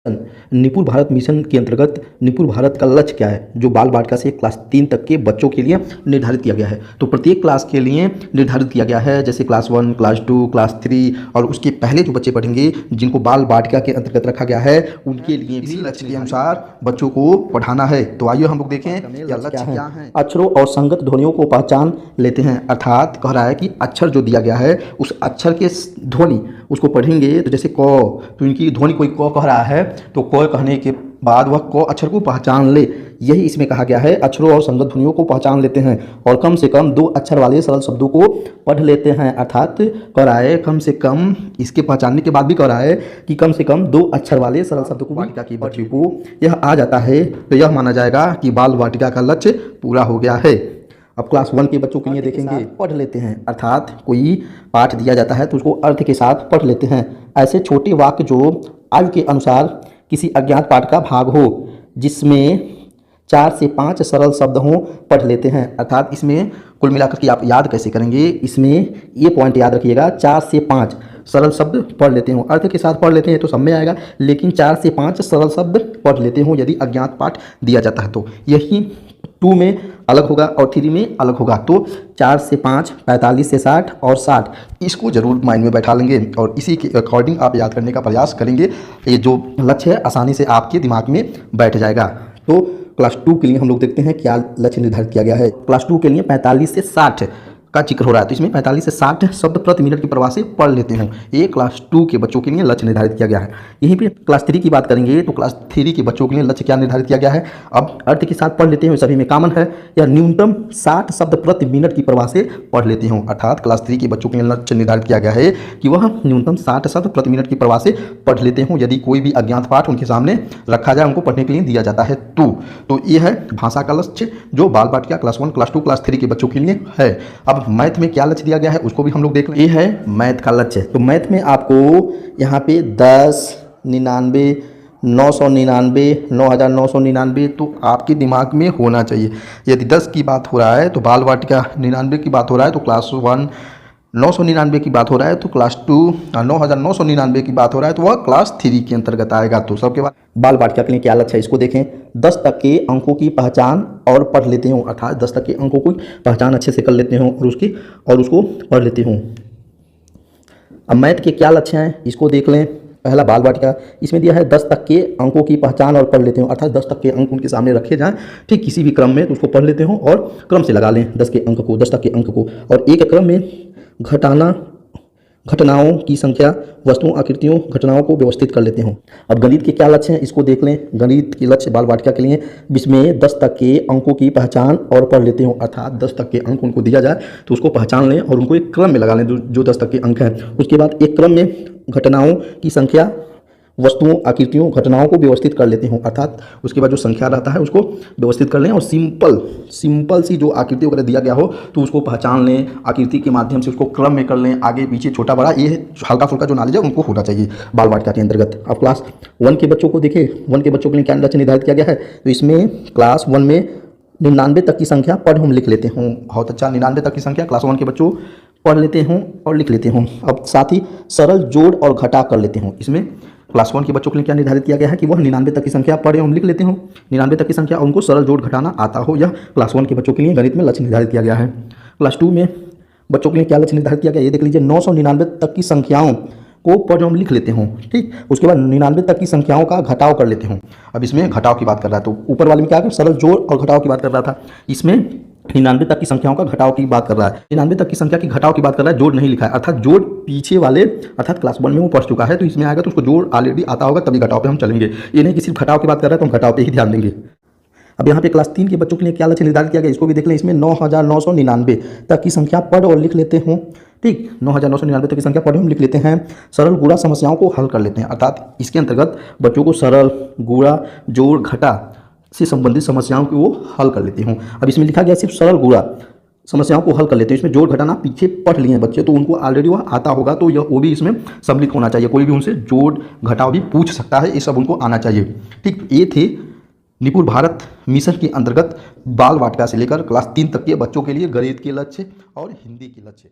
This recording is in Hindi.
निपुण भारत मिशन के अंतर्गत निपुण भारत का लक्ष्य क्या है, जो बाल बालिका से क्लास 3 तक के बच्चों के लिए निर्धारित किया गया है। तो प्रत्येक क्लास के लिए निर्धारित किया गया है, जैसे क्लास 1, क्लास 2, क्लास 3 और उसके पहले जो बच्चे पढ़ेंगे जिनको बाल बालिका के अंतर्गत रखा गया है, उनके लिए भी लक्ष्य के अनुसार बच्चों को पढ़ाना है। तो आइए हम लोग देखें यह लक्ष्य क्या है। अक्षरों और संगत ध्वनियों को पहचान लेते हैं, अर्थात कह रहा है कि अक्षर जो दिया गया है उस अक्षर के ध्वनि उसको पढ़ेंगे। तो जैसे क, तो इनकी ध्वनि कोई क कह रहा है तो क कहने के बाद वह क अक्षर को पहचान ले, यही इसमें कहा गया है। अक्षरों और संगत ध्वनियों को पहचान लेते हैं और कम से कम 2 अक्षर वाले सरल शब्दों को पढ़ लेते हैं, अर्थात कह रहा है कम से कम, इसके पहचानने के बाद भी कह रहा है कि कम से कम 2 अक्षर वाले सरल शब्दों को बालिका की बच्ची को यह आ जाता है, तो यह माना जाएगा कि बाल वाटिका का लक्ष्य पूरा हो गया है। अब क्लास 1 के बच्चों के लिए देखेंगे, पढ़ लेते हैं, अर्थात कोई पाठ दिया जाता है तो उसको अर्थ के साथ पढ़ लेते हैं। ऐसे छोटे वाक्य जो आयु के अनुसार किसी अज्ञात पाठ का भाग हो, जिसमें 4 से 5 सरल शब्द हों, पढ़ लेते हैं। अर्थात इसमें कुल मिलाकर के आप याद कैसे करेंगे, इसमें ये पॉइंट याद रखिएगा, 4 से 5 सरल शब्द पढ़ लेते हो। अर्थ के साथ पढ़ लेते हैं तो सब में आएगा, लेकिन 4 से 5 सरल शब्द पढ़ लेते हो यदि अज्ञात पाठ दिया जाता है तो। यही 2 में अलग होगा और 3 में अलग होगा। तो 4 से 5, 45 से 60 और 60, इसको जरूर माइंड में बैठा लेंगे और इसी के अकॉर्डिंग आप याद करने का प्रयास करेंगे। ये जो लक्ष्य है आसानी से आपके दिमाग में बैठ जाएगा। तो क्लास 2 के लिए हम लोग देखते हैं क्या लक्ष्य निर्धारित किया गया है। क्लास 2 के लिए 45 से 60 का जिक्र हो रहा है, तो इसमें 45 से 60 शब्द प्रति मिनट की प्रवाह से पढ़ लेते हैं। ये क्लास 2 के बच्चों के लिए लक्ष्य निर्धारित किया गया है। यहीं पे क्लास 3 की बात करेंगे तो क्लास 3 के बच्चों के लिए लक्ष्य क्या निर्धारित किया गया है। अब अर्थ के साथ पढ़ लेते हैं, सभी में कॉमन है, या न्यूनतम 60 शब्द प्रति मिनट की प्रवाह से पढ़ लेते हो। अर्थात क्लास 3 के बच्चों के लिए लक्ष्य निर्धारित किया गया है कि वह न्यूनतम 60 शब्द प्रति मिनट की प्रवाह से पढ़ लेते हो यदि कोई भी अज्ञात पाठ उनके सामने रखा जाए, उनको पढ़ने के लिए दिया जाता है। तो ये है भाषा का लक्ष्य जो बाल बालिका क्लास 1, क्लास 2, क्लास 3 के बच्चों के लिए है। अब मैथ में क्या लक्ष्य दिया गया है उसको भी हम लोग देख लें। ये है मैथ का लक्ष्य। तो मैथ में आपको यहाँ पे 10, 99, 999, 9999 तो आपके दिमाग में होना चाहिए। यदि 10 की बात हो रहा है तो बाल वाटिका 99 की बात हो रहा है तो क्लास 1 999 की बात हो रहा है तो क्लास 2 9999 की बात हो रहा है तो वह क्लास 3 के अंतर्गत आएगा। तो सबके बाद बाल बालिका के लिए क्या लक्ष्य है इसको देखें। 10 तक के अंकों की पहचान और पढ़ लेते हो, अर्थात 10 तक के अंकों की पहचान अच्छे से कर लेते हो और उसको पढ़ लेते हो। अब मैथ के क्या लक्ष्य हैं इसको देख लें। पहला बाल बालिका, इसमें दिया है 10 तक के अंकों की पहचान और पढ़ लेते हो, अर्थात 10 तक के अंक उनके सामने रखे जाएं ठीक किसी भी क्रम में तो उसको पढ़ लेते हो और क्रम से लगा लें 10 के अंक को, 10 तक के अंक को, और एक क्रम में घटनाओं की संख्या, वस्तुओं, आकृतियों, घटनाओं को व्यवस्थित कर लेते हो। अब गणित के क्या लक्ष्य हैं इसको देख लें। गणित के लक्ष्य बाल बालिका के लिए इसमें 10 तक के अंकों की पहचान और पढ़ लेते हो, अर्थात 10 तक के अंक उनको दिया जाए तो उसको पहचान लें और उनको एक क्रम में लगा लें जो 10 तक के अंक हैं। उसके बाद एक क्रम में घटनाओं की संख्या, वस्तुओं, आकृतियों, घटनाओं को व्यवस्थित कर लेते हो, अर्थात उसके बाद जो संख्या रहता है उसको व्यवस्थित कर लें और सिंपल सी जो आकृति वगैरह दिया गया हो तो उसको पहचान लें, आकृति के माध्यम से उसको क्रम में कर लें, आगे पीछे छोटा बड़ा, ये हल्का फुल्का जो नॉलेज है उनको होना चाहिए बाल बालिका के अंतर्गत। अब क्लास 1 के बच्चों को देखें, 1 के बच्चों के लिए क्या लक्ष्य निर्धारित किया गया है। तो इसमें क्लास 1 में 99 तक की संख्या पढ़ हम लिख लेते हों। बहुत अच्छा, 99 तक की संख्या क्लास 1 के बच्चों पढ़ लेते हों और लिख लेते हों। अब साथ ही सरल जोड़ और घटा कर लेते हों। इसमें क्लास 1 के बच्चों के लिए क्या निर्धारित किया गया है कि वह 99 तक की संख्या पढ़े हम लिख लेते हो, 99 तक की संख्या उनको सरल जोड़ घटाना आता हो, यह क्लास 1 के बच्चों के लिए गणित में लक्ष्य निर्धारित किया गया है। क्लास 2 में बच्चों के लिए क्या लक्ष्य निर्धारित किया गया ये देख लीजिए, 999 तक की संख्याओं को पढ़ हम लिख लेते हों, ठीक। उसके बाद 99 तक की संख्याओं का घटाव कर लेते हों। अब इसमें घटाव की बात कर रहा है, तो ऊपर वाले में क्या है, सरल जोड़ और घटाव की बात कर रहा था, इसमें 99 तक की संख्याओं का घटाव की बात कर रहा है। 99 तक की संख्या की घटाव की बात कर रहा है, जोड़ नहीं लिखा है, अर्थात जोड़ पीछे वाले, अर्थात क्लास 1 में वो पढ़ चुका है तो इसमें आएगा तो उसको जोड़ ऑलरेडी आता होगा तभी घटाव पे हम चलेंगे। ये नहीं कि सिर्फ घटाव की बात कर रहा है तो हम घटाव पे ही ध्यान देंगे। अब यहाँ पे क्लास 3 के बच्चों के लिए क्या लक्ष्य निर्धारित किया गया इसको भी देख लें। इसमें 9999 तक की संख्या पढ़ और लिख लेते हों, ठीक। 9999 तक की संख्या पढ़ हम लिख लेते हैं। सरल गुणा समस्याओं को हल कर लेते हैं, अर्थात इसके अंतर्गत बच्चों को सरल गुणा, जोड़, घटा से संबंधित समस्याओं को वो हल कर लेते हों। अब इसमें लिखा गया सिर्फ सरल गुणा समस्याओं को हल कर लेते हैं, इसमें जोड़ घटाना पीछे पढ़ लिए हैं बच्चे तो उनको ऑलरेडी वह आता होगा तो यह वो भी इसमें सम्मिलित होना चाहिए। कोई भी उनसे जोड़ घटाव भी पूछ सकता है, ये सब उनको आना चाहिए, ठीक। ये थे निपुण भारत मिशन के अंतर्गत बाल वाटिका से लेकर क्लास 3 तक के बच्चों के लिए गणित के लक्ष्य और हिंदी के लक्ष्य।